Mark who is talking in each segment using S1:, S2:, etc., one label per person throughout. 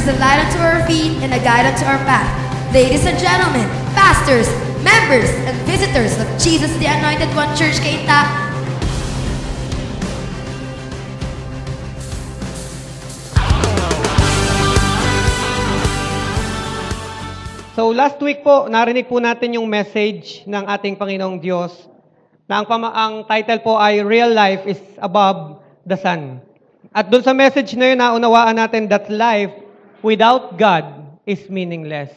S1: is a light unto our feet and a guide unto our path. Ladies and gentlemen, pastors, members, and visitors of Jesus the Anointed One Church Cainta,
S2: So last week po, narinig po natin yung message ng ating Panginoong Diyos na ang title po ay Real Life is Above the Sun. At doon sa message na yun, naunawaan natin that life without God is meaningless.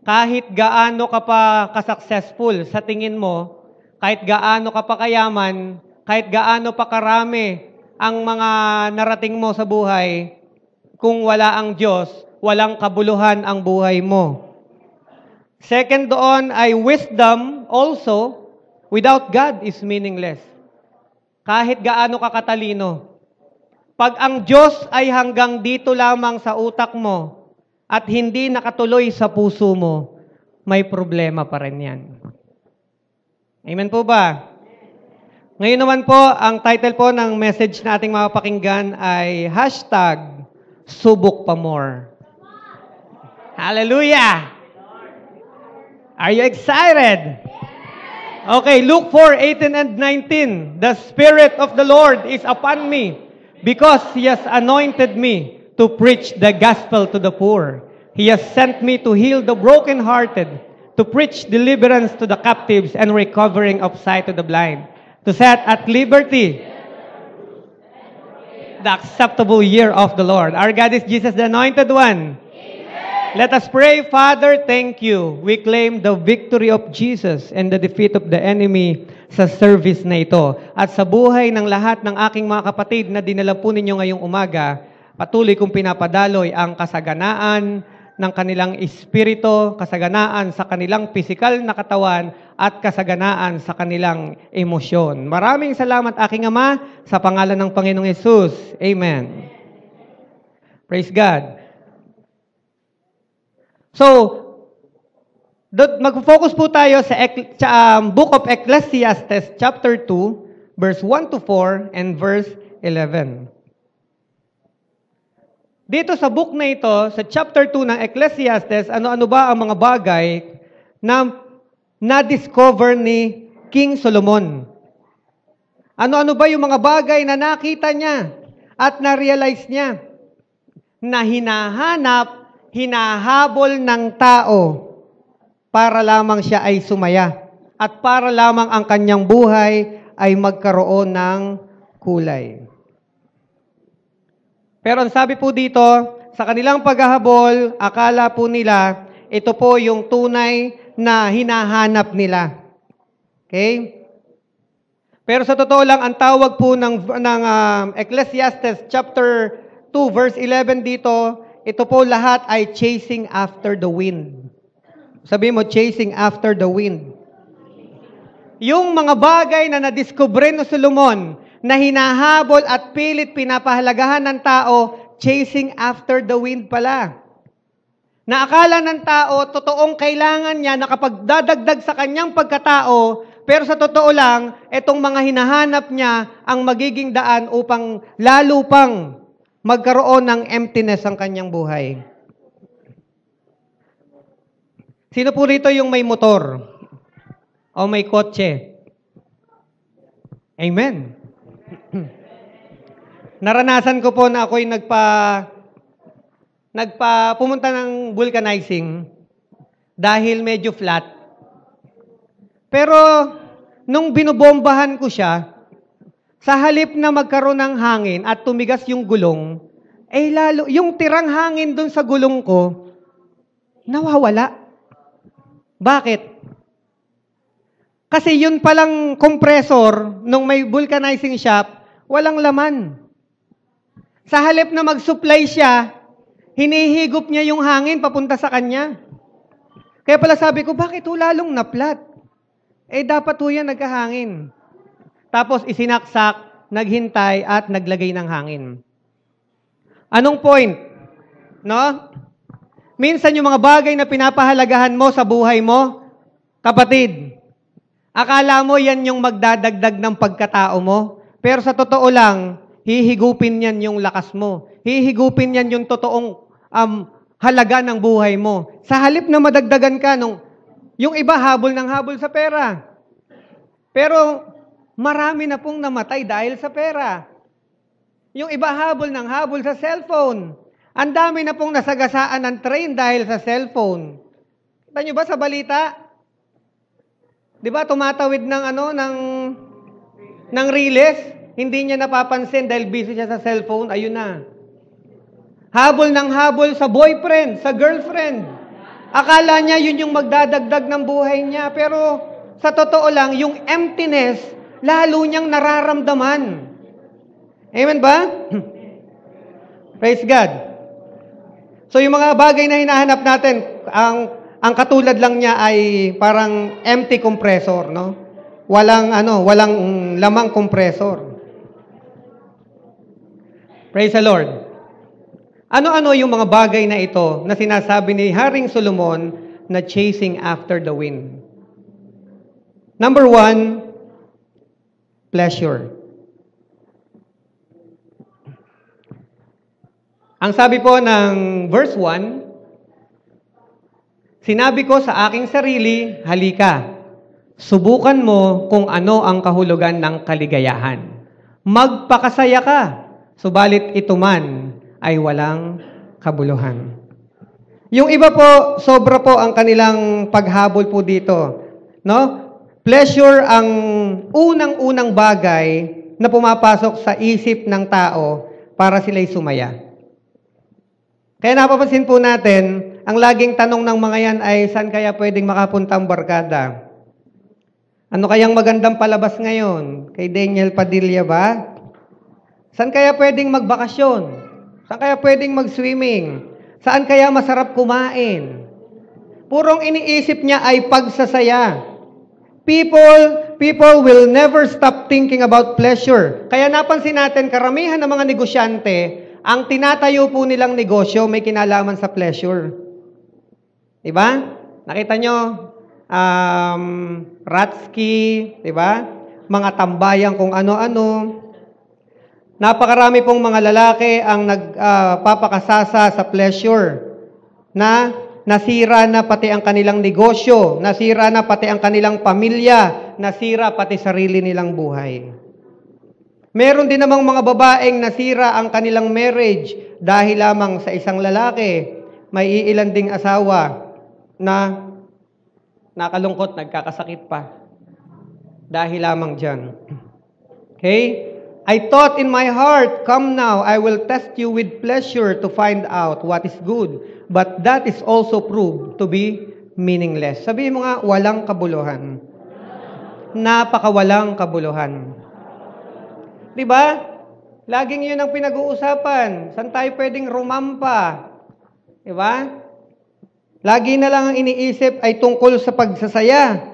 S2: Kahit gaano ka pa ka-successful sa tingin mo, kahit gaano ka pa kayaman, kahit gaano pa karami ang mga narating mo sa buhay, kung wala ang Diyos, walang kabuluhan ang buhay mo. Second doon ay wisdom also without God is meaningless. Kahit gaano ka katalino. Pag ang Diyos ay hanggang dito lamang sa utak mo at hindi nakatuloy sa puso mo, may problema pa rin yan. Amen po ba? Ngayon naman po, ang title po ng message na ating mapapakinggan ay #Subok pa more. Hallelujah! Are you excited? Okay, Luke 4:18 and 19. The Spirit of the Lord is upon me because He has anointed me to preach the gospel to the poor. He has sent me to heal the brokenhearted, to preach deliverance to the captives and recovering of sight to the blind, to set at liberty the acceptable year of the Lord. Our God is Jesus, the Anointed One. Let us pray. Father, thank you. We claim the victory of Jesus and the defeat of the enemy sa service na ito. At sa buhay ng lahat ng aking mga kapatid na dinala po ninyo ngayong umaga, patuloy kong pinapadaloy ang kasaganaan ng kanilang espiritu, kasaganaan sa kanilang pisikal na katawan, at kasaganaan sa kanilang emosyon. Maraming salamat aking Ama sa pangalan ng Panginoong Yesus. Amen. Praise God. So, mag-focus po tayo sa Book of Ecclesiastes, chapter 2, verse 1 to 4, and verse 11. Dito sa book na ito, sa chapter 2 ng Ecclesiastes, ano-ano ba ang mga bagay na na-discover ni King Solomon? Ano-ano ba yung mga bagay na nakita niya at na-realize niya na hinahabol ng tao para lamang siya ay sumaya at para lamang ang kanyang buhay ay magkaroon ng kulay. Pero ang sabi po dito, sa kanilang paghahabol, akala po nila, ito po yung tunay na hinahanap nila. Okay? Pero sa totoo lang, ang tawag po ng Ecclesiastes chapter 2, verse 11 dito, ito po lahat ay chasing after the wind. Sabi mo, chasing after the wind. Yung mga bagay na nadiskubre ni Solomon, na hinahabol at pilit pinapahalagahan ng tao, chasing after the wind pala. Na akala ng tao, totoong kailangan niya nakapagdadagdag sa kanyang pagkatao, pero sa totoo lang, itong mga hinahanap niya ang magiging daan upang lalo pang magkaroon ng emptiness ang kanyang buhay. Sino po rito yung may motor? O may kotse? Amen. Naranasan ko po na ako'y pumunta ng vulcanizing dahil medyo flat. Pero nung binobombahan ko siya, sa halip na magkaroon ng hangin at tumigas yung gulong, lalo, yung tirang hangin dun sa gulong ko, nawawala. Bakit? Kasi yun palang compressor, nung may vulcanizing shop, walang laman. Sa halip na mag-supply siya, hinihigop niya yung hangin papunta sa kanya. Kaya pala sabi ko, bakit lalong na-flat? Dapat yan nagkahangin. Tapos isinaksak, naghintay, at naglagay ng hangin. Anong point? No? Minsan yung mga bagay na pinapahalagahan mo sa buhay mo, kapatid, akala mo yan yung magdadagdag ng pagkatao mo, pero sa totoo lang, hihigupin yan yung lakas mo. Hihigupin yan yung totoong halaga ng buhay mo. Sa halip na madagdagan ka, yung iba habol ng habol sa pera. Pero marami na pong namatay dahil sa pera. Yung iba habol ng habol sa cellphone. Ang dami na pong nasagasaan ng train dahil sa cellphone. Kita nyo ba sa balita? Di ba tumatawid ng riles? Hindi niya napapansin dahil busy siya sa cellphone. Ayun na. Habol ng habol sa boyfriend, sa girlfriend. Akala niya yun yung magdadagdag ng buhay niya. Pero sa totoo lang, yung emptiness, lalo niyang nararamdaman. Amen ba? Praise God. So yung mga bagay na hinahanap natin, ang katulad lang niya ay parang empty compressor, no? Walang lamang compressor. Praise the Lord. Ano-ano yung mga bagay na ito na sinasabi ni Haring Solomon na chasing after the wind? Number 1, pleasure. Ang sabi po ng verse 1, sinabi ko sa aking sarili, halika, subukan mo kung ano ang kahulugan ng kaligayahan. Magpakasaya ka, subalit ito man ay walang kabuluhan. Yung iba po, sobra po ang kanilang paghabol po dito. No? Pleasure ang unang-unang bagay na pumapasok sa isip ng tao para sila'y sumaya. Kaya napapansin po natin, ang laging tanong ng mga yan ay, saan kaya pwedeng makapunta ang barkada? Ano kayang magandang palabas ngayon? Kay Daniel Padilla ba? Saan kaya pwedeng magbakasyon? Saan kaya pwedeng mag-swimming? Saan kaya masarap kumain? Purong iniisip niya ay pagsasaya. People will never stop thinking about pleasure. Kaya napansin natin, karamihan ng mga negosyante, ang tinatayo po nilang negosyo may kinalaman sa pleasure. Diba? Nakita nyo, ratski, diba? Mga tambayan kung ano-ano. Napakarami pong mga lalaki ang nagpapakasasa sa pleasure na nasira na pati ang kanilang negosyo, nasira na pati ang kanilang pamilya, nasira pati sarili nilang buhay. Meron din namang mga babaeng nasira ang kanilang marriage dahil lamang sa isang lalaki. May iilan ding asawa na nakalungkot, nagkakasakit pa. Dahil lamang dyan. Okay? I thought in my heart, come now, I will test you with pleasure to find out what is good. But that is also proved to be meaningless. Sabihin mo nga, walang kabuluhan. Napakawalang kabuluhan. Diba? Laging yun ang pinag-uusapan. Saan tayo pwedeng rumampa? Diba? Lagi na lang ang iniisip ay tungkol sa pagsasaya.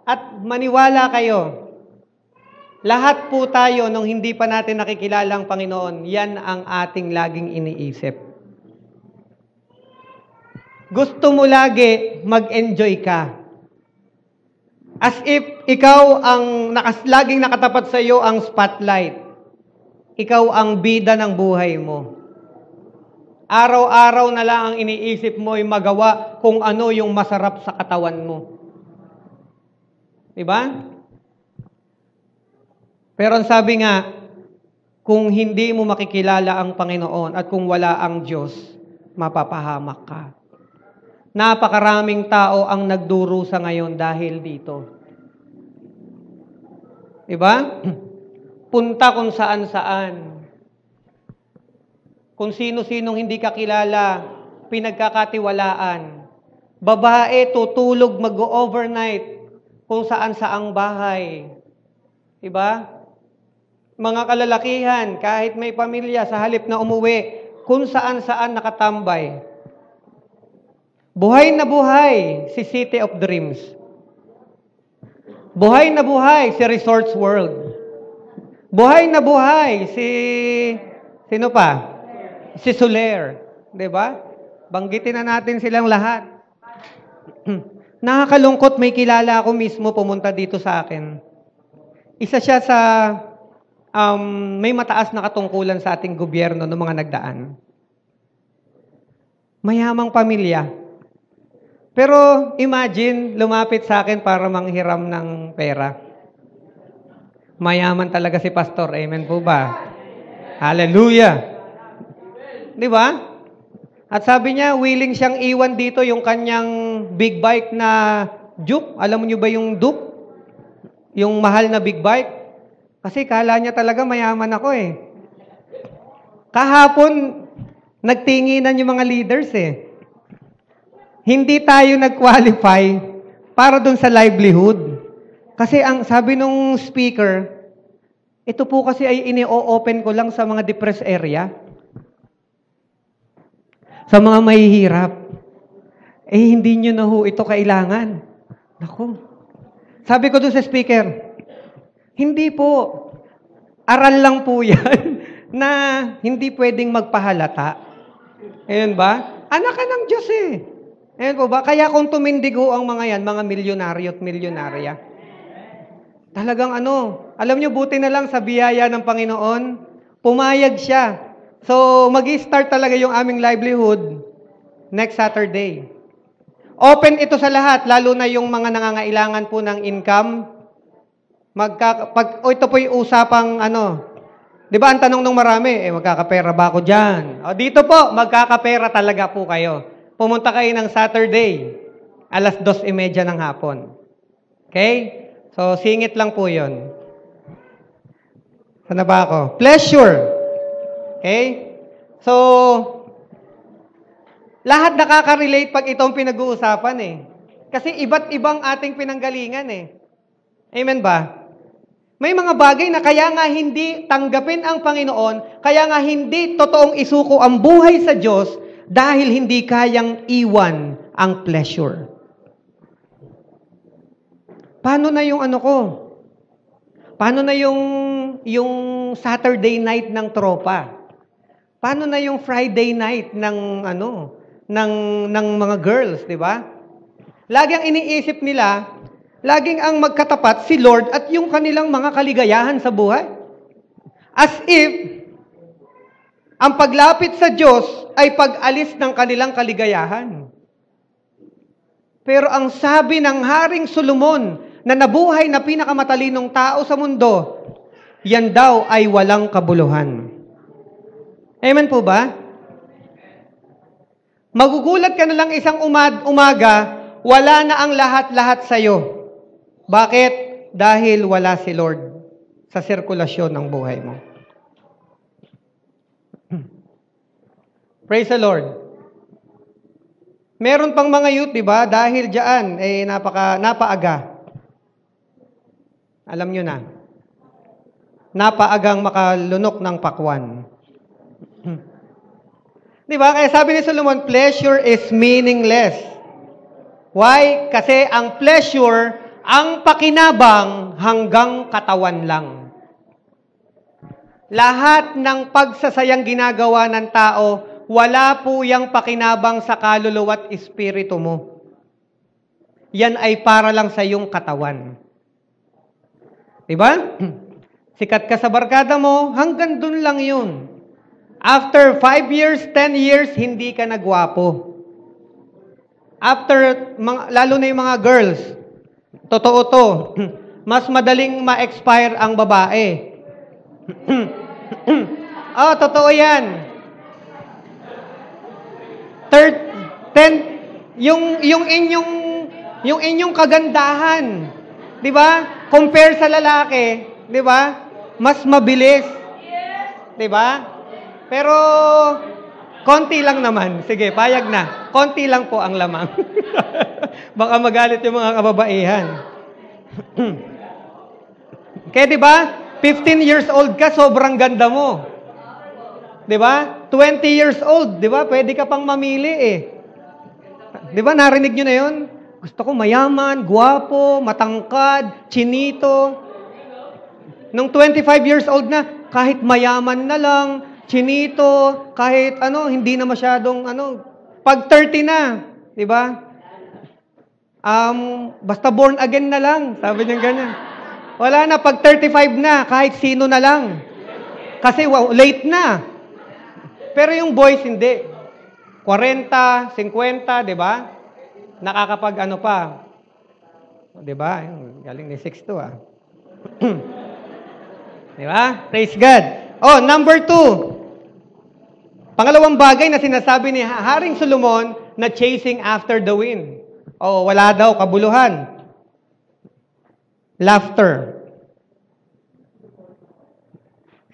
S2: At maniwala kayo, lahat po tayo nung hindi pa natin nakikilala ang Panginoon, yan ang ating laging iniisip. Gusto mo lagi mag-enjoy ka. As if ikaw ang laging nakatapat sa iyo ang spotlight. Ikaw ang bida ng buhay mo. Araw-araw na lang ang iniisip mo ay magawa kung ano yung masarap sa katawan mo. Diba? Pero ang sabi nga, kung hindi mo makikilala ang Panginoon at kung wala ang Diyos, mapapahamak ka. Napakaraming tao ang nagdurusa ngayon dahil dito. Diba? Punta kung saan-saan. Kung sino-sinong hindi kakilala, pinagkakatiwalaan. Babae, tutulog, mag-overnight kung saan-saang bahay. Diba? Mga kalalakihan, kahit may pamilya, sa halip na umuwi, kung saan-saan nakatambay. Buhay na buhay si City of Dreams. Buhay na buhay si Resorts World. Buhay na buhay sino pa? Si Soler. Diba? Banggitin na natin silang lahat. Nakakalungkot, may kilala ako mismo pumunta dito sa akin. Isa siya sa may mataas na katungkulan sa ating gobyerno noong mga nagdaan. mayamang pamilya. Pero imagine, lumapit sa akin para manghiram ng pera. Mayaman talaga si pastor. Amen po ba? Hallelujah! Di ba? At sabi niya, willing siyang iwan dito yung kanyang big bike na Juke. Alam niyo ba yung Duke? Yung mahal na big bike? Kasi kala niya talaga mayaman ako eh. Kahapon, nagtinginan yung mga leaders eh. Hindi tayo nag-qualify para dun sa livelihood. Kasi ang sabi nung speaker, ito po kasi ay ini-open ko lang sa mga depressed area. Sa mga mahihirap. Eh, hindi nyo na ho ito kailangan. Naku. Sabi ko dun sa speaker, hindi po. Aral lang po yan na hindi pwedeng magpahalata. Ayun ba? Anak ka ng Diyos eh. Ayun po ba? Kaya kung tumindig ho ang mga yan, mga milyonaryo at milyonarya, talagang alam nyo, buti na lang sa biyaya ng Panginoon, pumayag siya. So, mag-i-start talaga yung aming livelihood next Saturday. Open ito sa lahat, lalo na yung mga nangangailangan po ng income. Ito po yung usapang di ba ang tanong ng marami, magkakapera ba ako dyan? O dito po, magkakapera talaga po kayo. Pumunta kayo ng Saturday, 2:30 ng hapon. Okay? So, singit lang po yun. Sana ba ako? Pleasure. Okay? So, lahat nakaka-relate pag itong pinag-uusapan eh. Kasi iba't ibang ating pinanggalingan eh. Amen ba? May mga bagay na kaya nga hindi tanggapin ang Panginoon, kaya nga hindi totoong isuko ang buhay sa Diyos dahil hindi kayang iwan ang pleasure. Paano na yung Paano na yung Saturday night ng tropa? Paano na yung Friday night ng mga girls, di ba? Lagi ang iniisip nila, laging ang magkatapat si Lord at yung kanilang mga kaligayahan sa buhay. As if ang paglapit sa Diyos ay pag-alis ng kanilang kaligayahan. Pero ang sabi ng Haring Solomon na nabuhay na pinakamatalinong tao sa mundo, yan daw ay walang kabuluhan. Amen po ba? Magugulat ka na lang isang umaga, wala na ang lahat-lahat sa'yo. Bakit? Dahil wala si Lord sa sirkulasyon ng buhay mo. Praise the Lord. Meron pang mga youth, di ba? Dahil diyan, napaaga. Alam nyo na. Napaagang makalunok ng pakwan. Di ba? Kaya sabi ni Solomon, pleasure is meaningless. Why? Kasi ang pleasure, ang pakinabang hanggang katawan lang. Lahat ng pagsasayang ginagawa ng tao, wala po yang pakinabang sa kaluluwa at espiritu mo. Yan ay para lang sa iyong katawan. Diba? Sikat ka sa barkada mo, hanggang dun lang yun. After 5 years, 10 years, hindi ka nagwapo. After, lalo na yung mga girls, totoo to, mas madaling ma-expire ang babae. Totoo yan. Yung inyong kagandahan, di ba? Compare sa lalaki, di ba? Mas mabilis. Di ba? Pero, konti lang naman. Sige, payag na. Konti lang po ang lamang. Baka magalit yung mga kababaihan. Kaya di ba? 15 years old ka, sobrang ganda mo. Di ba? 20 years old, di ba? Pwede ka pang mamili eh. Di ba? Narinig nyo na yun? Gusto ko mayaman, guwapo, matangkad, chinito. Nung 25 years old na, kahit mayaman na lang, chinito, kahit hindi na masyadong pag 30 na, di ba? Basta born again na lang, sabi niya ganyan. Wala na, pag 35 na, kahit sino na lang. Kasi late na. Pero yung boys, hindi. 40, 50, di ba? Nakakapag ano pa. Di ba? Galing ni 6 to ah. Di ba? Praise God. Oh, number 2. Pangalawang bagay na sinasabi ni Haring Solomon na chasing after the wind. Oh, wala daw, kabuluhan. Laughter.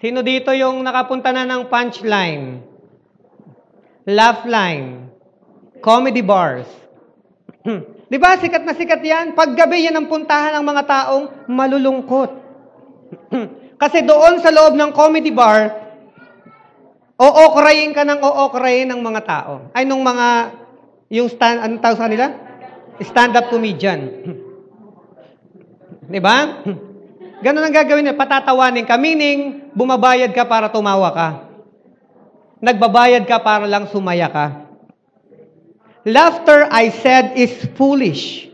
S2: Sino dito yung nakapunta na ng punchline? Laugh line. Comedy bars. Di ba, sikat na sikat yan? Paggabi yan ang puntahan ng mga taong malulungkot. Kasi doon sa loob ng comedy bar, ookrayin ka ng ookrayin ng mga tao. Ay, nung mga, yung anong tawag sa kanila? Stand-up comedian. Di ba? Ganun ang gagawin niya, patatawanin ka, meaning, bumabayad ka para tumawa ka. Nagbabayad ka para lang sumaya ka. Laughter, I said, is foolish.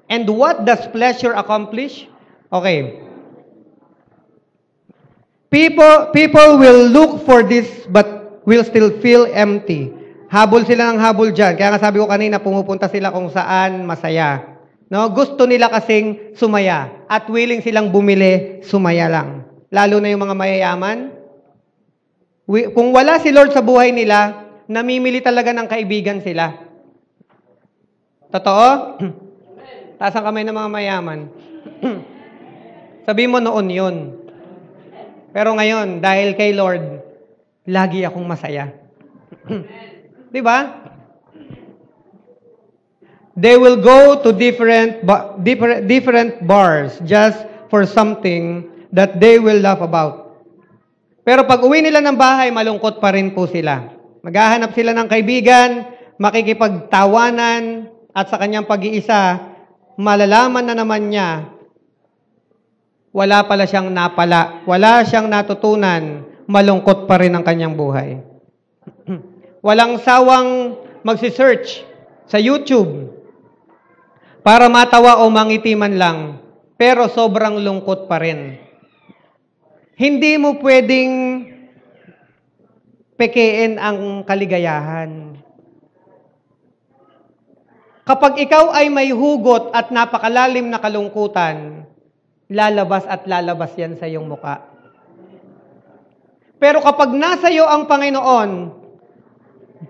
S2: And what does pleasure accomplish? Okay. People will look for this but will still feel empty. Habol sila ng habol dyan. Kaya nga sabi ko kanina, pumupunta sila kung saan masaya. No? Gusto nila kasing sumaya. At willing silang bumili, sumaya lang. Lalo na yung mga mayayaman. Kung wala si Lord sa buhay nila, namimili talaga ng kaibigan sila. Totoo? Taas ang kamay ng mga mayaman. Sabi mo noon yun. Pero ngayon, dahil kay Lord, lagi akong masaya. Di ba? They will go to different bars just for something that they will laugh about. Pero pag uwi nila ng bahay, malungkot pa rin po sila. Maghahanap sila ng kaibigan, makikipagtawanan, at sa kanyang pag-iisa, malalaman na naman niya, wala pala siyang napala, wala siyang natutunan, malungkot pa rin ang kanyang buhay. Walang sawang magsisearch sa YouTube para matawa o mangitiman lang, pero sobrang lungkot pa rin. Hindi mo pwedeng pekein ang kaligayahan. Kapag ikaw ay may hugot at napakalalim na kalungkutan, lalabas at lalabas yan sa iyong muka. Pero kapag nasa iyo ang Panginoon,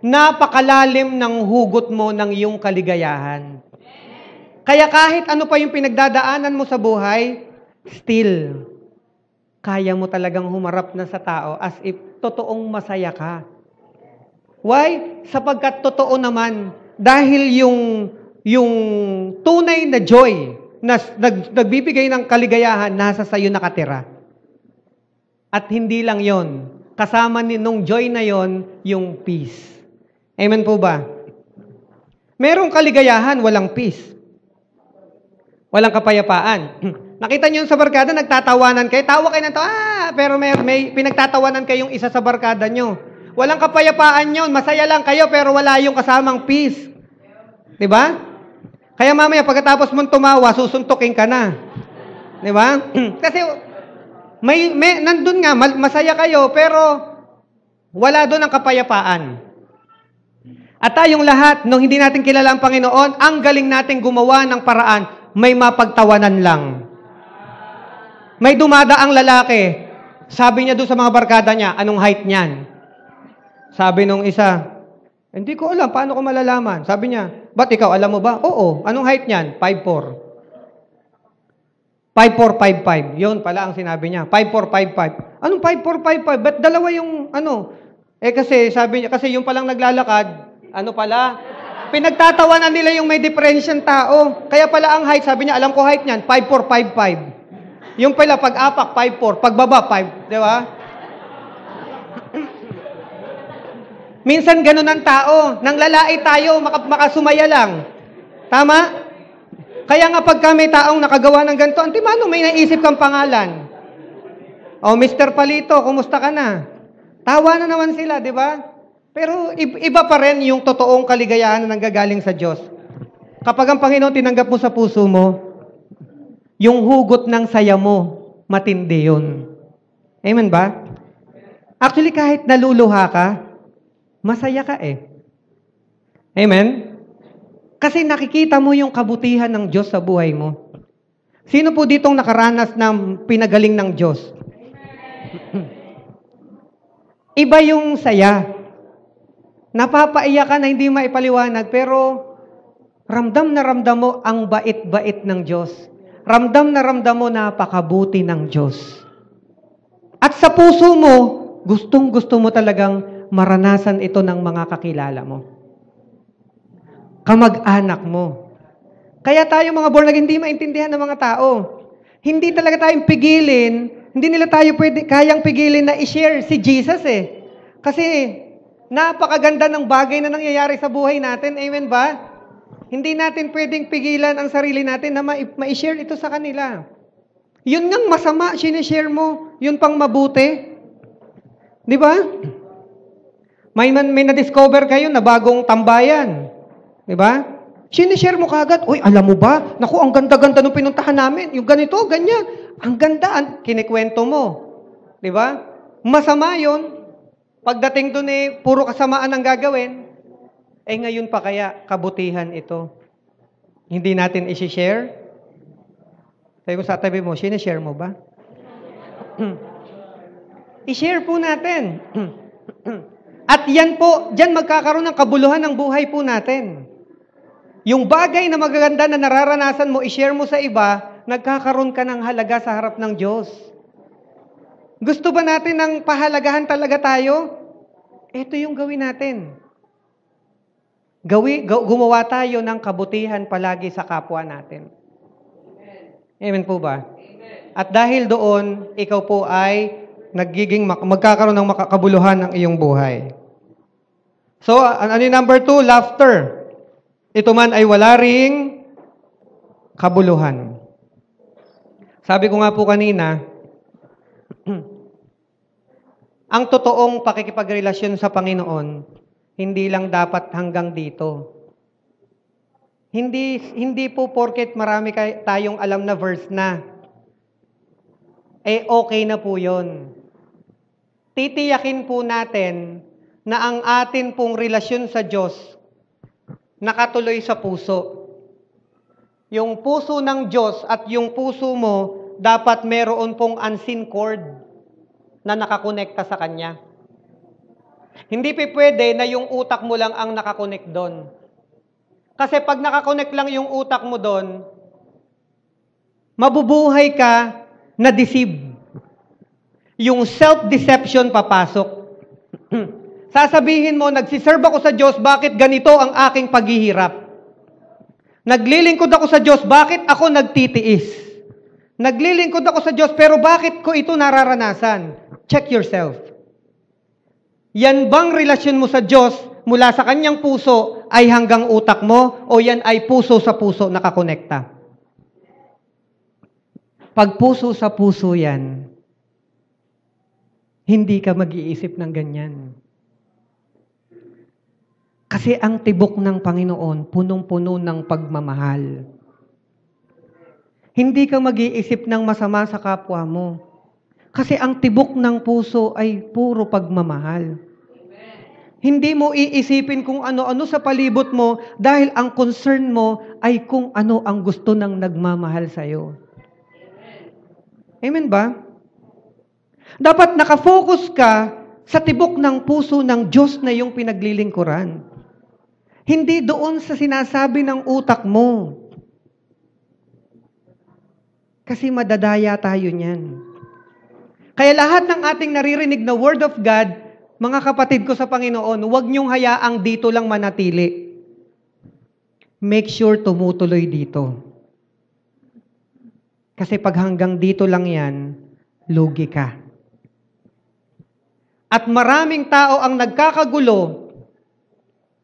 S2: napakalalim ng hugot mo ng iyong kaligayahan. Kaya kahit ano pa yung pinagdadaanan mo sa buhay, still, kaya mo talagang humarap na sa tao as if totoong masaya ka. Why? Sapagkat totoo naman, dahil yung tunay na joy na nagbibigay ng kaligayahan, nasa sayo nakatira. At hindi lang yon, kasama nung joy na yon, yung peace. Amen po ba? Merong kaligayahan, walang peace. Walang kapayapaan. Nakita niyo sa barkada, nagtatawanan kayo, tawa kayo ng tawa, pero may pinagtatawanan kayong isa sa barkada nyo. Walang kapayapaan yun, masaya lang kayo, pero wala yung kasamang peace. Diba? Kaya mamaya, pagkatapos mong tumawa, susuntukin ka na. Diba? Kasi, nandun nga, masaya kayo, pero wala doon ang kapayapaan. At tayong lahat, nung hindi natin kilala ang Panginoon, ang galing natin gumawa ng paraan, may mapagtawanan lang. May dumadaang lalaki, sabi niya doon sa mga barkada niya, anong height niyan? Sabi nung isa, hindi ko alam, paano ko malalaman? Sabi niya, ba't ikaw, alam mo ba? Oo, anong height niyan? 5'4". 5'4", 5'5". Yun pala ang sinabi niya, 5'4", 5'5". Anong 5'4", 5'5"? Ba't dalawa yung ano? Kasi sabi niya, kasi yung palang naglalakad, ano pala? Pinagtatawanan nila yung may diferensyang tao. Kaya pala ang height, sabi niya, alam ko height niyan, 5'4", 5'5". Yung pala, pag-apak, 5'4", pagbaba, 5', di ba? Minsan ganun ang tao. Nang lalait tayo, makasumaya lang. Tama? Kaya nga pagka may taong nakagawa ng ganito, antimano, may naisip kang pangalan. O, Mr. Palito, kumusta ka na? Tawa na naman sila, di ba? Pero iba pa rin yung totoong kaligayahan na nanggagaling sa Diyos. Kapag ang Panginoon tinanggap mo sa puso mo, yung hugot ng saya mo, matindi yun. Amen ba? Actually, kahit naluluha ka, masaya ka eh. Amen? Kasi nakikita mo yung kabutihan ng Diyos sa buhay mo. Sino po ditong nakaranas ng pinagaling ng Diyos? Iba yung saya. Napapaiyak ka na hindi maipaliwanag, pero ramdam na ramdam mo ang bait-bait ng Diyos. Ramdam na ramdam mo napakabuti ng Diyos. At sa puso mo, gustong-gusto mo talagang maranasan ito ng mga kakilala mo. Kamag-anak mo. Kaya tayo mga born again, hindi maintindihan ng mga tao. Hindi talaga tayong pigilin, hindi nila tayo kayang pigilin na i-share si Jesus eh. Kasi napakaganda ng bagay na nangyayari sa buhay natin. Amen ba? Hindi natin pwedeng pigilan ang sarili natin na ma-share ito sa kanila. Yun ngang masama, sinishare mo. Yun pang mabuti. Di ba? May na-discover kayo na bagong tambayan. Di ba? Sinishare mo kagad, uy, alam mo ba? Naku, ang ganda-ganda nung pinuntahan namin. Yung ganito, ganyan. Ang ganda, kinikwento mo. Di ba? Masama yun. Pagdating doon puro kasamaan ang gagawin. Ngayon pa kaya, kabutihan ito. Hindi natin isi-share? Sabi mo sa tabi mo, sinishare mo ba? I-share po natin. At yan po, dyan magkakaroon ng kabuluhan ng buhay po natin. Yung bagay na magaganda na nararanasan mo, i-share mo sa iba, nagkakaroon ka ng halaga sa harap ng Diyos. Gusto ba natin ng pahalagahan talaga tayo? Ito yung gawin natin. Gumawa tayo ng kabutihan palagi sa kapwa natin. Amen po ba? Amen. At dahil doon, ikaw po ay magkakaroon ng makakabuluhan ng iyong buhay. So, ano yung number 2? Laughter. Ito man ay wala ring kabuluhan. Sabi ko nga po kanina, ang totoong pakikipagrelasyon sa Panginoon, hindi lang dapat hanggang dito. Hindi po porket marami tayong alam na verse na, okay na po yun. Titiyakin po natin na ang atin pong relasyon sa Diyos nakatuloy sa puso. Yung puso ng Diyos at yung puso mo, dapat meron pong unseen cord na nakakonekta sa Kanya. Hindi pwede na yung utak mo lang ang nakakonect doon. Kasi pag nakakonect lang yung utak mo doon, mabubuhay ka na deceive. Yung self-deception papasok. Sasabihin mo, nagsiserve ako sa Diyos, bakit ganito ang aking paghihirap? Naglilingkod ako sa Diyos, bakit ako nagtitiis? Naglilingkod ako sa Diyos, pero bakit ko ito nararanasan? Check yourself. Yan bang relasyon mo sa Diyos mula sa Kanyang puso ay hanggang utak mo o yan ay puso sa puso nakakonekta? Pag puso sa puso yan, hindi ka mag-iisip ng ganyan. Kasi ang tibok ng Panginoon, punong-puno ng pagmamahal. Hindi ka mag-iisip ng masama sa kapwa mo. Kasi ang tibok ng puso ay puro pagmamahal. Amen. Hindi mo iisipin kung ano-ano sa palibot mo dahil ang concern mo ay kung ano ang gusto ng nagmamahal sa'yo. Amen ba? Dapat nakafocus ka sa tibok ng puso ng Diyos na iyong pinaglilingkuran. Hindi doon sa sinasabi ng utak mo. Kasi madadaya tayo niyan. Kaya lahat ng ating naririnig na Word of God, mga kapatid ko sa Panginoon, huwag niyong hayaang dito lang manatili. Make sure tumutuloy dito. Kasi pag hanggang dito lang yan, lugi ka. At maraming tao ang nagkakagulo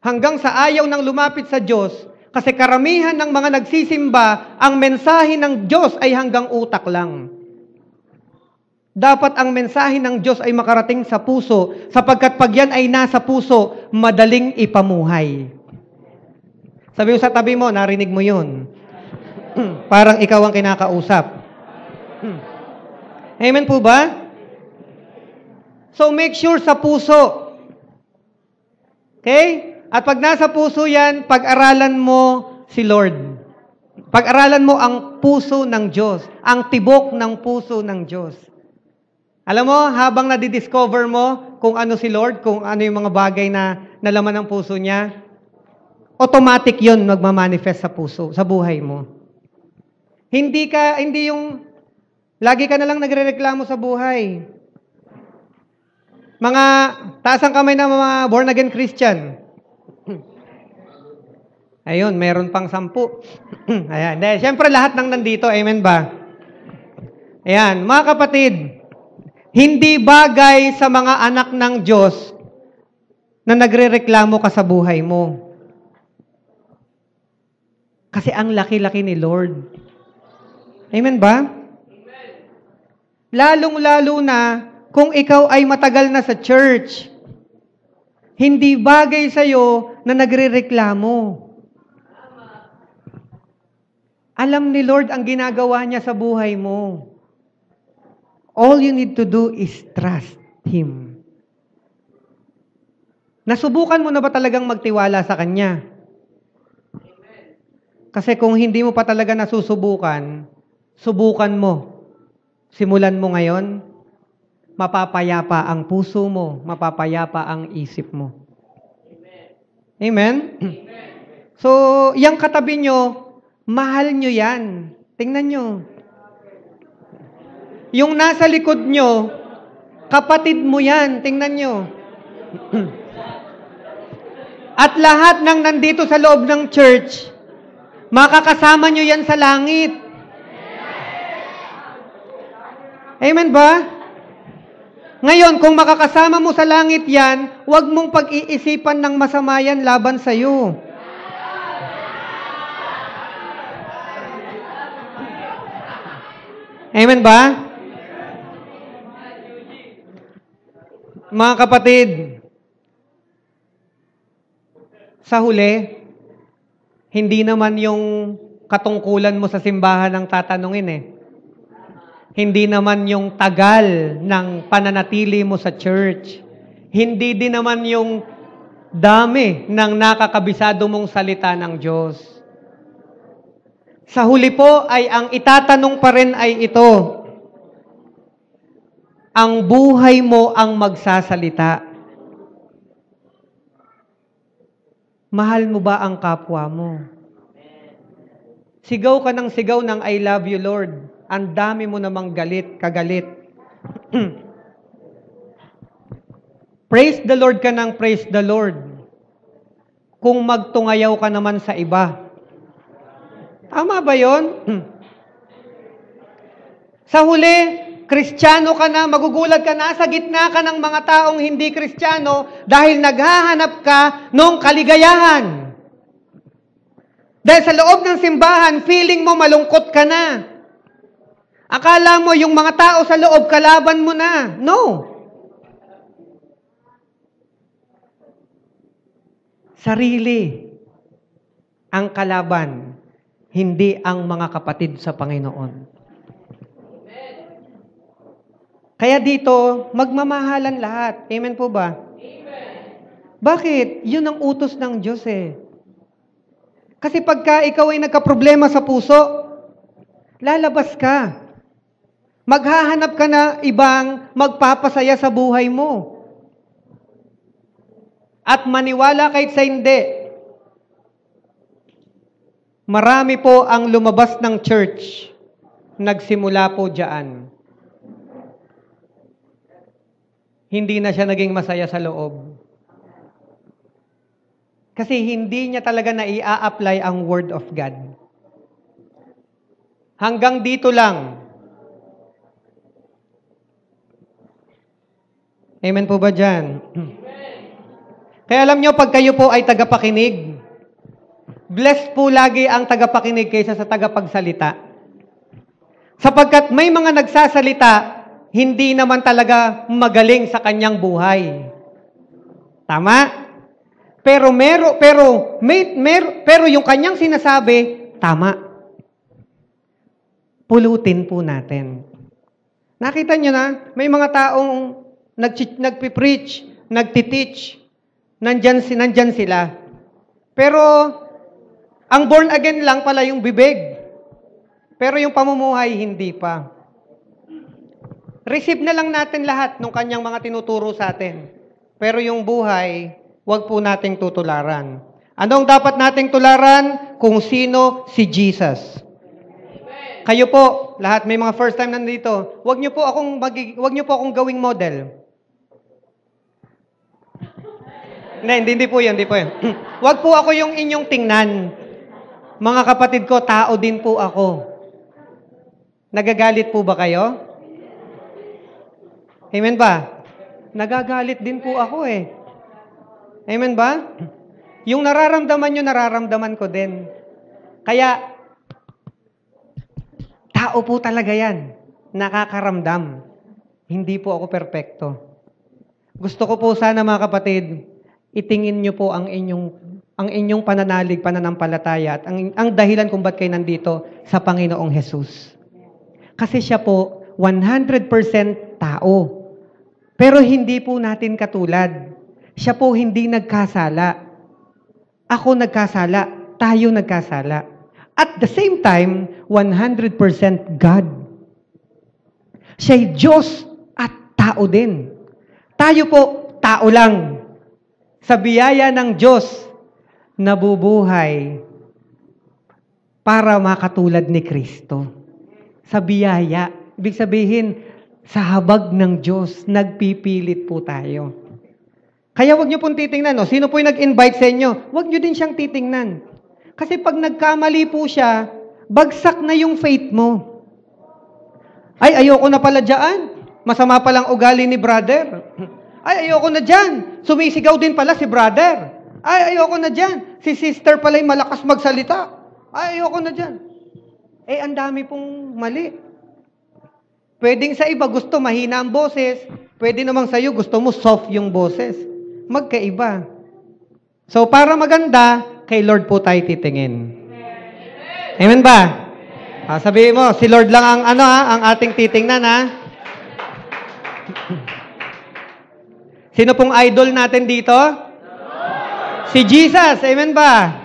S2: hanggang sa ayaw ng lumapit sa Diyos kasi karamihan ng mga nagsisimba, ang mensahe ng Diyos ay hanggang utak lang. Dapat ang mensahe ng Diyos ay makarating sa puso sapagkat pag yan ay nasa puso, madaling ipamuhay. Sabi mo sa tabi mo, narinig mo yun. Parang ikaw ang kinakausap. Amen po ba? So make sure sa puso. Okay? At pag nasa puso yan, pag-aralan mo si Lord. Pag-aralan mo ang puso ng Diyos, ang tibok ng puso ng Diyos. Alam mo, habang nadidiscover mo kung ano si Lord, kung ano yung mga bagay na nalaman ng puso niya, automatic yun magmamanifest sa puso, sa buhay mo. Hindi yung, lagi ka na lang nagrereklamo sa buhay. Mga, taas ang kamay ng mga born again Christian. Ayun, meron pang 10. Ayan. Siyempre lahat ng nandito, amen ba? Ayan, mga kapatid, hindi bagay sa mga anak ng Diyos na nagrereklamo ka sa buhay mo. Kasi ang laki-laki ni Lord. Amen ba? Lalong-lalo na kung ikaw ay matagal na sa church, hindi bagay sa'yo na nagrereklamo. Alam ni Lord ang ginagawa niya sa buhay mo. All you need to do is trust Him. Nasubukan mo na ba talagang magtiwala sa Kanya? Kasi kung hindi mo pa talaga nasusubukan, subukan mo. Simulan mo ngayon, mapapayapa ang puso mo, mapapayapa ang isip mo. Amen? So, yung katabi nyo, mahal nyo yan. Tingnan nyo. Yung nasa likod nyo, kapatid mo yan. Tingnan nyo. At lahat ng nandito sa loob ng church, makakasama nyo yan sa langit. Amen ba? Ngayon, kung makakasama mo sa langit yan, huwag mong pag-iisipan ng masama yan laban sa'yo. Amen ba? Mga kapatid, sa huli, hindi naman yung katungkulan mo sa simbahan ang tatanungin eh. Hindi naman yung tagal ng pananatili mo sa church. Hindi din naman yung dami ng nakakabisado mong salita ng Diyos. Sa huli po ay ang itatanong pa rin ay ito. Ang buhay mo ang magsasalita. Mahal mo ba ang kapwa mo? Sigaw ka ng sigaw ng I love you, Lord. Ang dami mo namang kagalit. Praise the Lord ka ng praise the Lord. Kung magtungayaw ka naman sa iba. Tama ba yun? Sa huli, Kristiyano ka na, magugulat ka na, sa gitna ka ng mga taong hindi Kristiyano dahil naghahanap ka ng kaligayahan. Dahil sa loob ng simbahan, feeling mo malungkot ka na. Akala mo yung mga tao sa loob, kalaban mo na. No. Sarili ang kalaban, hindi ang mga kapatid sa Panginoon. Kaya dito, magmamahalan lahat. Amen po ba? Amen. Bakit? Yun ang utos ng Diyos eh. Kasi pagka ikaw ay nagkaproblema sa puso, lalabas ka. Maghahanap ka na ibang magpapasaya sa buhay mo. At maniwala kahit sa hindi, marami po ang lumabas ng church, nagsimula po diyan. Hindi na siya naging masaya sa loob. Kasi hindi niya talaga na i-apply ang Word of God. Hanggang dito lang. Amen po ba dyan? Kaya alam nyo, pag kayo po ay tagapakinig, blessed po lagi ang tagapakinig kaysa sa tagapagsalita. Sapagkat may mga nagsasalita, hindi naman talaga magaling sa kanyang buhay. Tama? Pero yung kanyang sinasabi, tama. Pulutin po natin. Nakita nyo na, may mga taong nagpipreach, nagtiteach, nandyan sila. Pero, ang born again lang pala yung bibig. Pero yung pamumuhay, hindi pa. Receive na lang natin lahat ng kanyang mga tinuturo sa atin. Pero yung buhay, wag po nating tutularan. Anong dapat nating tularan? Kung sino si Jesus. Kayo po, lahat may mga first time nandito, wag niyo po akong gawing model. Hindi po 'yan, hindi po 'yan. Wag po ako yung inyong tingnan. Mga kapatid ko, tao din po ako. Nagagalit po ba kayo? Amen ba? Nagagalit din po ako eh. Amen ba? Yung nararamdaman nyo, nararamdaman ko din. Kaya, tao po talaga yan. Nakakaramdam. Hindi po ako perpekto. Gusto ko po sana mga kapatid, itingin nyo po ang inyong pananalig, pananampalataya at ang dahilan kung ba't kayo nandito sa Panginoong Jesus. Kasi siya po 100% tao. Pero hindi po natin katulad. Siya po hindi nagkasala. Ako nagkasala. Tayo nagkasala. At the same time, 100% God. Siya'y Diyos at tao din. Tayo po, tao lang. Sa biyaya ng Diyos, nabubuhay para makatulad ni Kristo. Sa biyaya. Ibig sabihin, sa habag ng Diyos, nagpipilit po tayo. Kaya wag niyo pong titingnan, no? Sino po yung nag-invite sa inyo? Wag niyo din siyang titingnan. Kasi pag nagkamali po siya, bagsak na yung faith mo. Ay, ayoko na pala dyan. Masama palang ugali ni brother. Ay, ayoko na dyan. Sumisigaw din pala si brother. Ay, ayoko na dyan. Si sister pala yung malakas magsalita. Ay, ayoko na dyan. Eh, ang dami pong mali. Pwedeng sa iba gusto mahina ang boses. Pwede namang sa'yo gusto mo soft yung boses. Magkaiba. So, para maganda, kay Lord po tayo titingin. Amen ba? Sabihin mo, si Lord lang ang ating titingnan, ha? Sino pong idol natin dito? Si Jesus. Amen ba?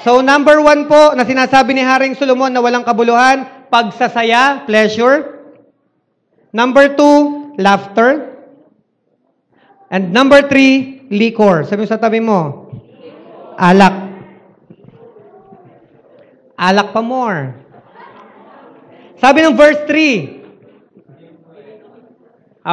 S2: So, number 1 po na sinasabi ni Haring Solomon na walang kabuluhan, pagsasaya, pleasure. Number 2, laughter. And number 3, liquor. Sabi mo sa tabi mo, alak. Alak pa more. Sabi ng verse 3.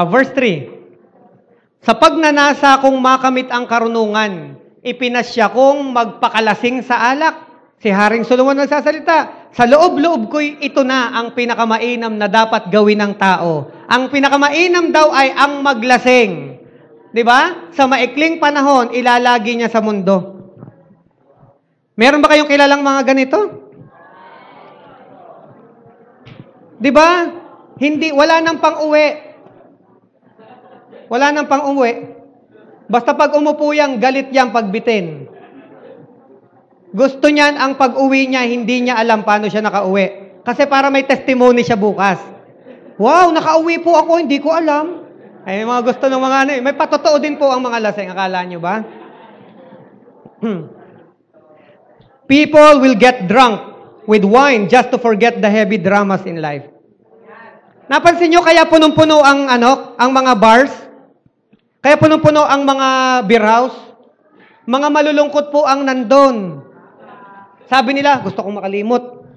S2: Verse 3. Sa pagnanasa kong makamit ang karunungan, ipinasya kong magpakalasing sa alak. Si Haring Solomon nagsasalita, sa loob-loob ko'y ito na ang pinakamainam na dapat gawin ng tao. Ang pinakamainam daw ay ang maglasing. Di ba? Sa maikling panahon, ilalagi niya sa mundo. Meron ba kayong kilalang mga ganito? Di ba? Wala nang pang-uwi. Wala nang pang-uwi. Basta pag umupo yan, galit yan pagbitin. Gusto niyan ang pag-uwi niya, hindi niya alam paano siya nakauwi. Kasi para may testimony siya bukas. Wow, nakauwi po ako, hindi ko alam. Ay, mga gusto ng mga may patotoo din po ang mga lasing. Akala nyo ba? People will get drunk with wine just to forget the heavy dramas in life. Napansin nyo kaya punong-puno ang mga bars? Kaya punong-puno ang mga beer house? Mga malulungkot po ang nandun. Sabi nila, gusto kong makalimot.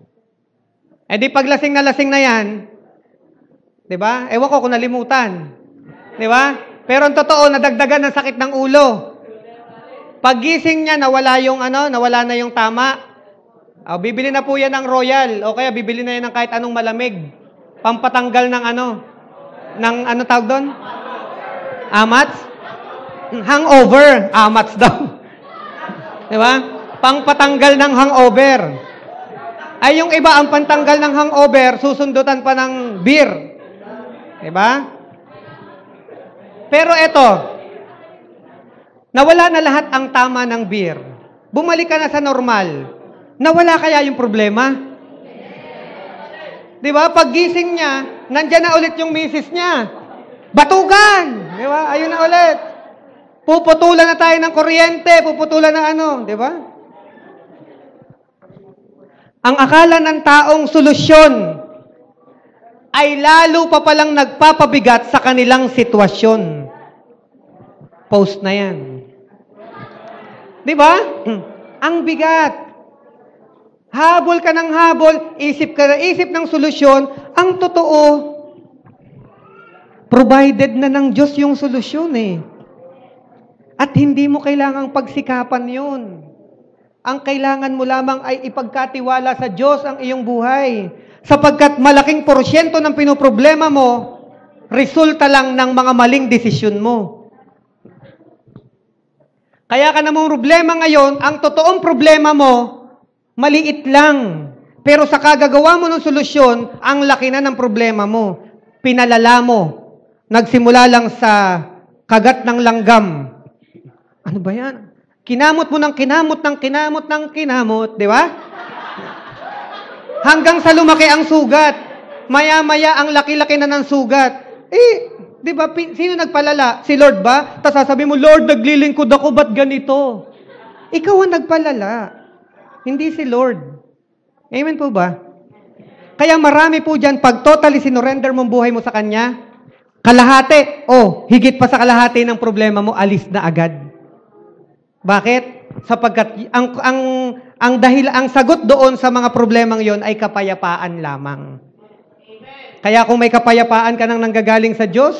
S2: Eh di paglasing na yan, di ba? Ewan ko kung nalimutan. Di ba? Pero ang totoo, nadagdagan ng sakit ng ulo. Paggising niya, nawala na yung tama. Bibili na po yan ng Royal, o kaya bibili na yan ng kahit anong malamig. Pampatanggal ng ng tawag doon? Amats? Hangover. Amats daw. Di ba? Pangpatanggal ng hangover. Ay yung iba, ang pantanggal ng hangover, susundutan pa ng beer. Di ba? Pero eto, nawala na lahat ang tama ng beer. Bumalik ka na sa normal. Nawala kaya yung problema? Di ba? Paggising niya, nandyan na ulit yung misis niya. Batugan! Di ba? Ayun na ulit. Puputulan na tayo ng kuryente, puputulan na ano, di ba? Ang akala ng taong solusyon ay lalo pa palang nagpapabigat sa kanilang sitwasyon. Post na yan. Di ba? Ang bigat. Habol ka ng habol, isip ka na isip ng solusyon. Ang totoo, provided na ng Diyos yung solusyon eh. At hindi mo kailangang pagsikapan yun. Ang kailangan mo lamang ay ipagkatiwala sa Diyos ang iyong buhay. Sapagkat malaking porsyento ng pinoproblema mo, resulta lang ng mga maling desisyon mo. Kaya ka namang problema ngayon, ang totoong problema mo, maliit lang. Pero sa kagagawa mo ng solusyon, ang laki na ng problema mo. Pinalala mo. Nagsimula lang sa kagat ng langgam. Ano ba yan? Kinamot mo ng kinamot, di ba? Hanggang sa lumaki ang sugat. Maya-maya ang laki-laki na ng sugat. Di ba, sino nagpalala? Si Lord ba? Tapos sasabihin mo, Lord, naglilingkod ako, ba't ganito? Ikaw ang nagpalala. Hindi si Lord. Amen po ba? Kaya marami po dyan, pag totally sinurrender mong buhay mo sa Kanya, kalahati, higit pa sa kalahati ng problema mo, alis na agad. Bakit? Sapagkat ang sagot doon sa mga problemang yon ay kapayapaan lamang. Kaya kung may kapayapaan ka nang nanggagaling sa Diyos,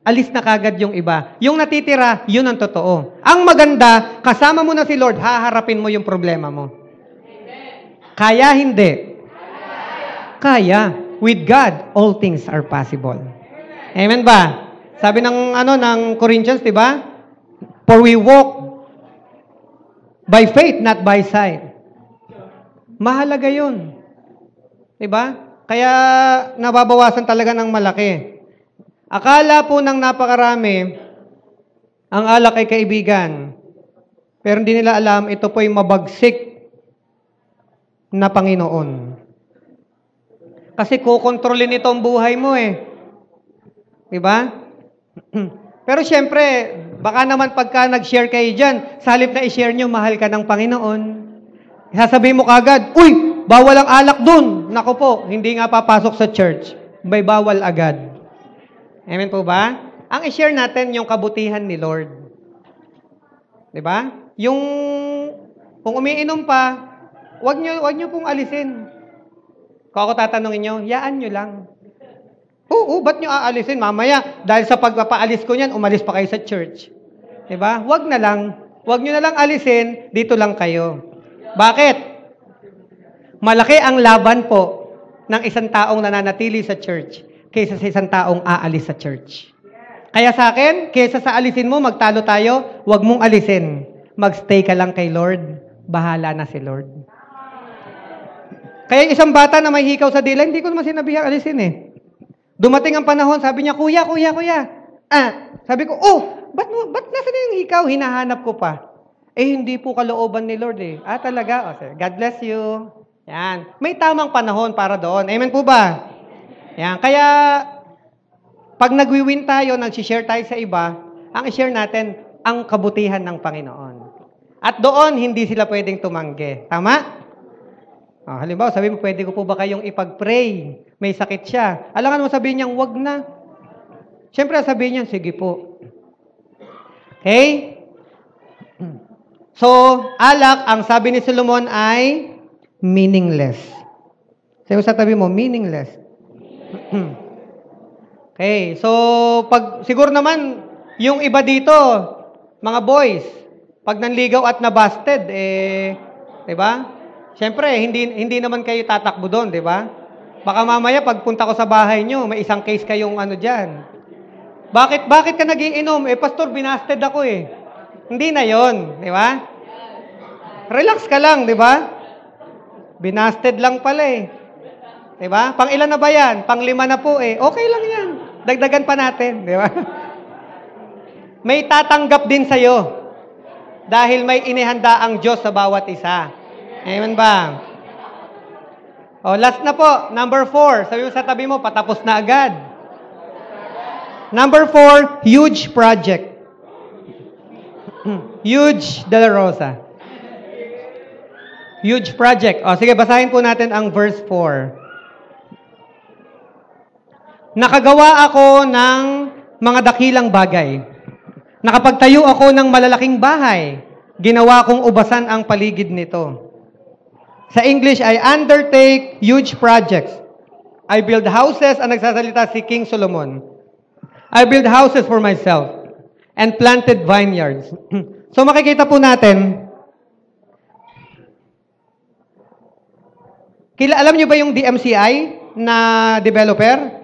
S2: alis na kagad yung iba. Yung natitira, yun ang totoo. Ang maganda, kasama mo na si Lord, haharapin mo yung problema mo. Kaya hindi? Kaya. With God, all things are possible. Amen ba? Sabi ng Corinthians, di ba? For we walk by faith, not by sight. Mahalaga yun. Diba? Kaya nababawasan talaga ng malaki. Akala po ng napakarami, ang alak ay kaibigan. Pero hindi nila alam, ito po'y mabagsik na Panginoon. Kasi kukontrolin ito ang buhay mo eh. Diba? Pero syempre, baka naman pagka nag-share kayo dyan, sa halip na i-share nyo, mahal ka ng Panginoon. Sasabihin mo kagad, uy, bawal ang alak dun. Naku po, hindi nga papasok sa church. May bawal agad. Amen po ba? Ang i-share natin yung kabutihan ni Lord. Diba? Kung umiinom pa, wag nyo pong alisin. Kung ako tatanungin nyo, yaan nyo lang. Oo, ba't nyo aalisin? Mamaya, dahil sa pagpapaalis ko niyan, umalis pa kayo sa church. Diba? Wag na lang. Wag nyo na lang alisin, dito lang kayo. Bakit? Malaki ang laban po ng isang taong nananatili sa church kaysa sa isang taong aalis sa church. Kaya sa akin, kaysa sa alisin mo, magtalo tayo, wag mong alisin. Magstay ka lang kay Lord. Bahala na si Lord. Kaya isang bata na may hikaw sa dila, hindi ko naman sinabihang alisin eh. Dumating ang panahon, sabi niya, kuya. Sabi ko, ba't nasa na yung hikaw? Hinahanap ko pa. Hindi po kalooban ni Lord eh. Talaga? God bless you. Yan. May tamang panahon para doon. Amen po ba? Yan. Kaya, pag nagwi-win tayo, nag-share tayo sa iba, ang i-share natin, ang kabutihan ng Panginoon. At doon, hindi sila pwedeng tumanggi. Tama? Halimbawa, sabi mo, pwede ko po ba kayong ipag-pray? May sakit siya. Alangan mo sabihin niyang, wag na. Siyempre, sabihin niya, sige po. Okay? So, alak, ang sabi ni Solomon ay meaningless. Sabi sa tabi mo, meaningless. Okay, so, siguro naman, yung iba dito, mga boys, pag nanligaw at nabasted, diba? Siyempre, hindi naman kayo tatakbo doon, di ba? Baka mamaya, pagpunta ko sa bahay nyo, may isang case kayong dyan. Bakit ka nagiinom? Pastor, binasted ako eh. Hindi na yon, di ba? Relax ka lang, di ba? Binasted lang pala eh. Di ba? Pang ilan na ba yan? Pang 5 na po eh. Okay lang yan. Dagdagan pa natin, di ba? May tatanggap din sa'yo. Dahil may inihanda ang Diyos sa bawat isa. Amen ba? Last na po, number 4. Sabi mo sa tabi mo, patapos na agad. Number 4, huge project. Huge De La Rosa. Huge project. O, sige, basahin po natin ang verse 4. Nakagawa ako ng mga dakilang bagay. Nakapagtayo ako ng malalaking bahay. Ginawa kong ubasan ang paligid nito. Sa English, I undertake huge projects. I build houses, ang nagsasalita si King Solomon. I build houses for myself and planted vineyards. So makikita po natin, alam niyo ba yung DMCI na developer?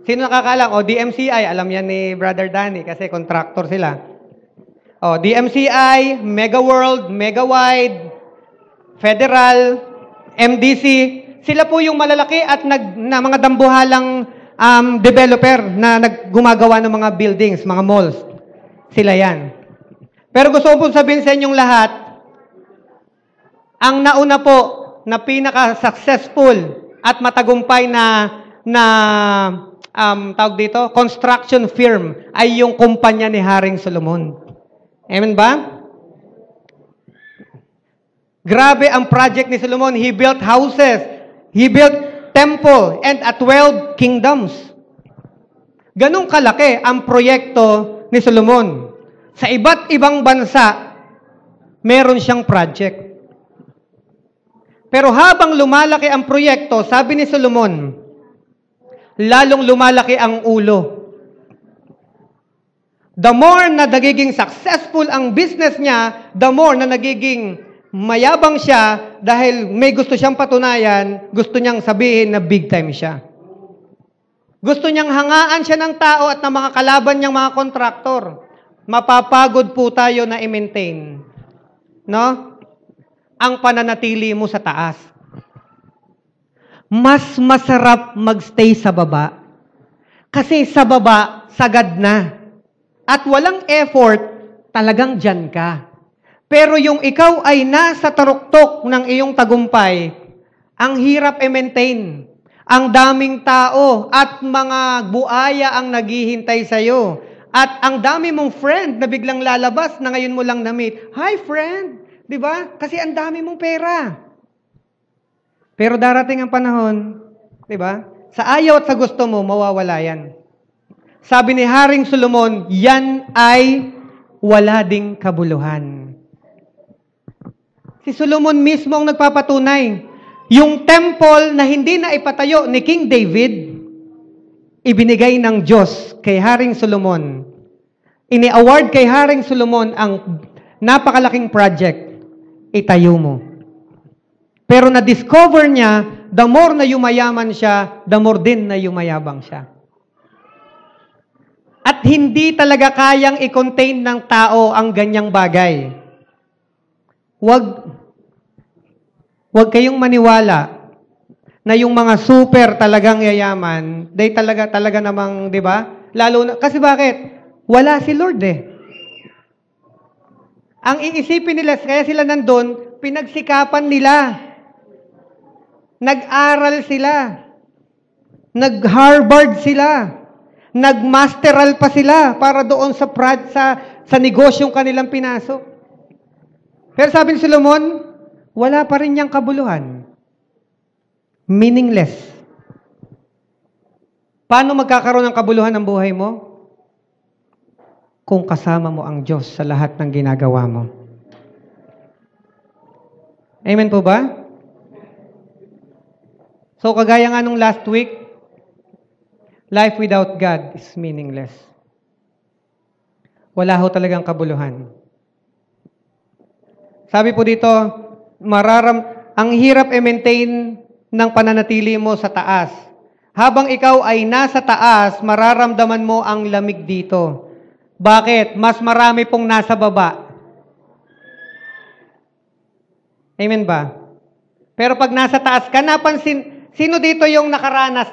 S2: Sino nakakaalam? O, DMCI, alam yan ni Brother Danny kasi contractor sila. O, DMCI, Mega World, Mega Wide, Federal, MDC, sila po yung malalaki at na mga dambuhalang developer na gumagawa ng mga buildings, mga malls. Sila yan. Pero gusto ko po sabihin sa inyong lahat, ang nauna po na pinaka-successful at matagumpay tawag dito, construction firm ay yung kumpanya ni Haring Solomon. Amen ba? Grabe ang project ni Solomon. He built houses. He built temple and 12 kingdoms. Ganong kalaki ang proyekto ni Solomon. Sa iba't ibang bansa, meron siyang project. Pero habang lumalaki ang proyekto, sabi ni Solomon, lalong lumalaki ang ulo. The more na nagiging successful ang business niya, the more na nagiging mayabang siya dahil may gusto siyang patunayan, gusto niyang sabihin na big time siya. Gusto niyang hangaan siya ng tao at ng mga kalaban niyang mga kontraktor. Mapapagod po tayo na i-maintain. No? Ang pananatili mo sa taas. Mas masarap magstay sa baba. Kasi sa baba, sagad na. At walang effort, talagang dyan ka. Pero yung ikaw ay nasa taruktok ng iyong tagumpay, ang hirap i-maintain. Ang daming tao at mga buaya ang naghihintay sa'yo. At ang dami mong friend na biglang lalabas na ngayon mo lang na-meet. Hi, friend! Di ba? Kasi ang dami mong pera. Pero darating ang panahon, di ba? Sa ayaw at sa gusto mo, mawawala yan. Sabi ni Haring Solomon, yan ay wala ding kabuluhan. Si Solomon mismo ang nagpapatunay. Yung temple na hindi na ipatayo ni King David, ibinigay ng Diyos kay Haring Solomon. Ini-award kay Haring Solomon ang napakalaking project. Itayo mo. Pero na-discover niya, the more na yumayaman siya, the more din na yumayabang siya. At hindi talaga kayang i-contain ng tao ang ganyang bagay. Huwag kayong maniwala na yung mga super talagang yayaman, they talaga namang, di ba? Lalo na, kasi bakit? Wala si Lord eh. Ang iisipin nila, kaya sila nandun, pinagsikapan nila. Nag-aral sila. Nag-Harvard sila. Nag-masteral pa sila para doon sa negosyong kanilang pinasok. Pero sabi ni Solomon, wala pa rin niyang kabuluhan. Meaningless. Paano magkakaroon ng kabuluhan ng buhay mo? Kung kasama mo ang Diyos sa lahat ng ginagawa mo. Amen po ba? So, kagaya nga nung last week, life without God is meaningless. Wala ho talagang kabuluhan. Sabi po dito, ang hirap i-maintain ng pananatili mo sa taas. Habang ikaw ay nasa taas, mararamdaman mo ang lamig dito. Bakit? Mas marami pong nasa baba. Amen ba? Pero pag nasa taas ka, napansin, sino dito yung nakaranas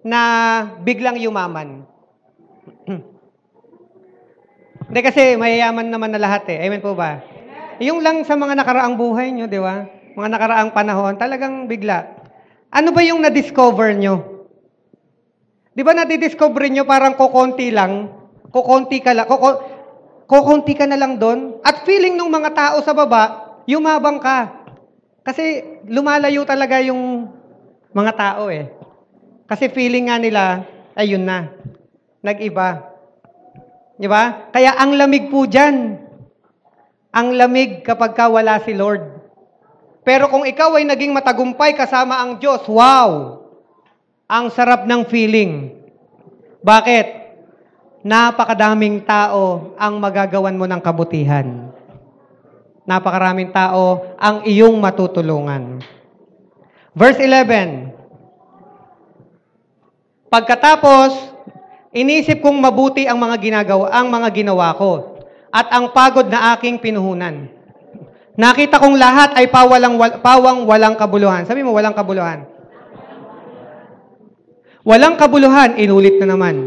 S2: na biglang yumaman? Hindi kasi mayayaman naman na lahat eh. Amen po ba? Yung lang sa mga nakaraang buhay nyo, di ba? Mga nakaraang panahon, talagang bigla. Ano ba yung na-discover nyo? Di ba na-discover nyo parang kukonti lang? Kukonti kokonti ka na lang doon, at feeling ng mga tao sa baba, yumabang ka. Kasi lumalayo talaga yung mga tao eh. Kasi feeling nga nila, ayun na, nag-iba. Di ba? Kaya ang lamig po dyan. Ang lamig kapag wala si Lord. Pero kung ikaw ay naging matagumpay kasama ang Diyos, wow! Ang sarap ng feeling. Bakit? Napakadaming tao ang magagawan mo ng kabutihan. Napakaraming tao ang iyong matutulungan. Verse 11. Pagkatapos, inisip kong mabuti ang mga ginawa ko at ang pagod na aking pinuhunan. Nakita kong lahat ay pawang walang kabuluhan. Sabi mo, walang kabuluhan. Walang kabuluhan, inulit na naman.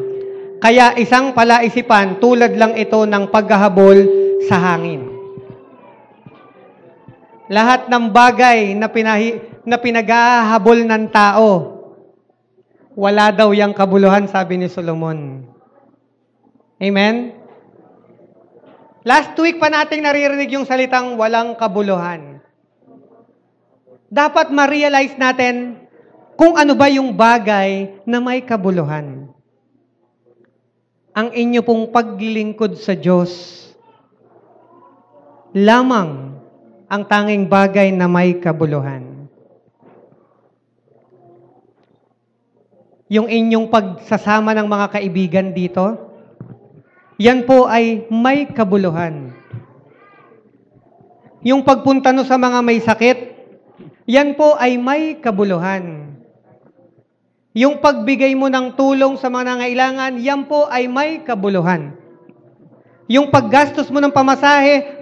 S2: Kaya isang palaisipan, tulad lang ito ng paghahabol sa hangin. Lahat ng bagay na pinaghahabol ng tao, wala daw yang kabuluhan, sabi ni Solomon. Amen? Last week pa nating naririnig yung salitang walang kabuluhan. Dapat ma-realize natin kung ano ba yung bagay na may kabuluhan. Ang inyo pong paglilingkod sa Diyos lamang ang tanging bagay na may kabuluhan. Yung inyong pagsasama ng mga kaibigan dito, yan po ay may kabuluhan. Yung pagpunta no sa mga may sakit, yan po ay may kabuluhan. Yung pagbigay mo ng tulong sa mga nangailangan, yan po ay may kabuluhan. Yung paggastos mo ng pamasahe,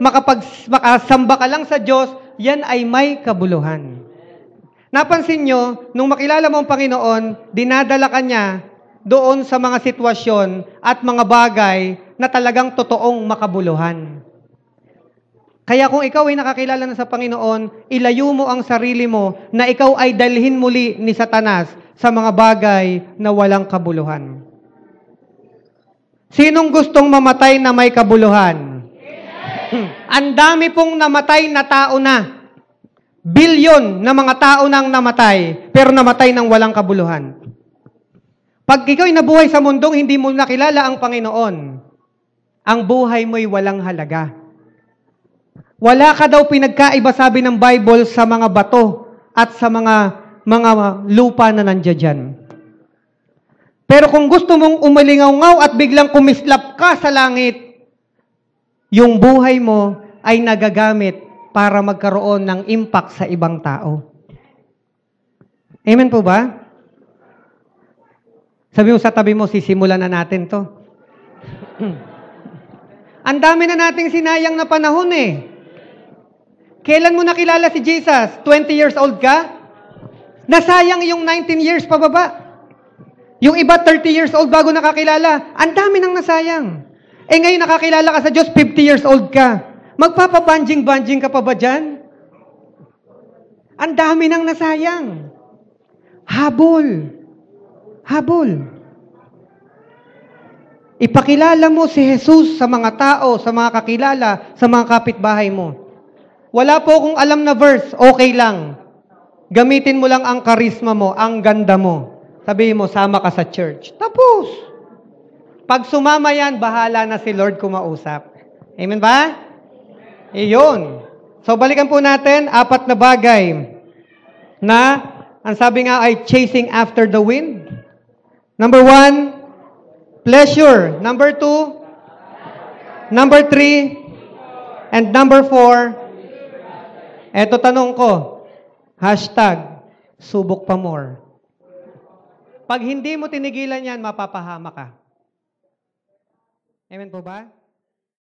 S2: makasamba ka lang sa Diyos, yan ay may kabuluhan. Napansin nyo, nung makilala mo ang Panginoon, dinadala ka niya doon sa mga sitwasyon at mga bagay na talagang totoong makabuluhan. Kaya kung ikaw ay nakakilala na sa Panginoon, ilayo mo ang sarili mo na ikaw ay dalhin muli ni Satanas sa mga bagay na walang kabuluhan. Sinong gustong mamatay na may kabuluhan? Ang dami pong namatay na tao na. Bilyon na mga tao nang namatay, pero namatay ng walang kabuluhan. Pag ikaw'y nabuhay sa mundong hindi mo nakilala ang Panginoon, ang buhay mo'y walang halaga. Wala ka daw pinagkaiba, sabi ng Bible, sa mga bato at sa mga lupa na nandiyan dyan. Pero kung gusto mong umalingaw-ngaw at biglang kumislap ka sa langit, yung buhay mo ay nagagamit para magkaroon ng impact sa ibang tao. Amen po ba? Sabi mo sa tabi mo, sisimulan na natin to. Ang dami na nating sinayang na panahon eh. Kailan mo nakilala si Jesus? 20 years old ka? Nasayang yung 19 years pababa. Yung iba 30 years old bago nakakilala. Ang dami nang nasayang. Eh ngayon nakakilala ka sa Diyos, 50 years old ka. Magpapabanjing-banjing ka pa ba dyan? Ang dami nang nasayang. Habol. Habol. Ipakilala mo si Jesus sa mga tao, sa mga kakilala, sa mga kapitbahay mo. Wala po akong alam na verse, okay lang. Gamitin mo lang ang karisma mo, ang ganda mo. Sabihin mo, sama ka sa church. Tapos. Pag sumama yan, bahala na si Lord kumausap. Amen ba? Iyon. So, balikan po natin, 4 na bagay na, ang sabi nga ay chasing after the wind. Number 1, pleasure. Number 2, number 3, and number 4, eto tanong ko, #subok pa more. Pag hindi mo tinigilan yan, mapapahama ka. Amen po ba?